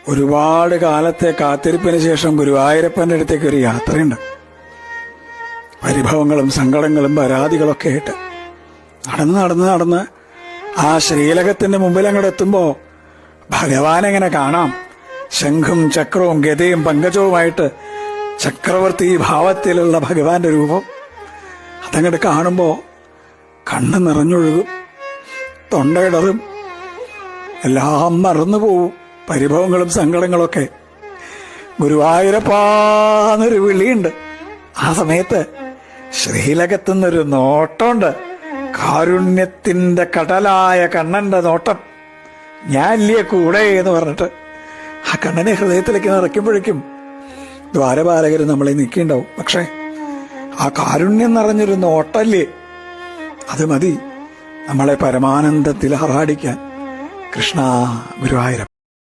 ഒരുപാട് കാലത്തെ കാത്തിരിപ്പിന് ശേഷം ഗുരുവായൂരപ്പന്റെ അടുത്തേക്ക് ഒരു യാത്രയുണ്ട്. പരിഭവങ്ങളും സങ്കടങ്ങളും പരാതികളൊക്കെ ആയിട്ട് നടന്ന് ആ ശ്രീലകത്തിന്റെ മുമ്പിൽ അങ്ങോട്ട് എത്തുമ്പോ ഭഗവാൻ എങ്ങനെ കാണാം. ശംഖും ചക്രവും ഗതയും പങ്കജവുമായിട്ട് ചക്രവർത്തി ഭാവത്തിലുള്ള ഭഗവാന്റെ രൂപം അതങ്ങോട്ട് കാണുമ്പോ കണ്ണ് നിറഞ്ഞൊഴുകും, തൊണ്ടയിടറും, എല്ലാം മറന്നു പോവും. പരിഭവങ്ങളും സങ്കടങ്ങളൊക്കെ. ഗുരുവായൂരപ്പാന്നൊരു വിളിയുണ്ട്. ആ സമയത്ത് ശ്രീലകത്തുനിന്നൊരു നോട്ടമുണ്ട്. കാരുണ്യത്തിന്റെ കടലായ കണ്ണന്റെ നോട്ടം. ഞാനില്ലേ കൂടെ എന്ന് പറഞ്ഞിട്ട് ആ കണ്ണനെ ഹൃദയത്തിലേക്ക് നിറയ്ക്കുമ്പോഴേക്കും ദ്വാരപാലകർ നമ്മളെ നിൽക്കിണ്ടാവും. പക്ഷെ ആ കാരുണ്യം നിറഞ്ഞൊരു നോട്ടല്ലേ, അത് മതി നമ്മളെ പരമാനന്ദത്തിൽ ആറാടിക്കാൻ. കൃഷ്ണ ഗുരുവായൂരപ്പ.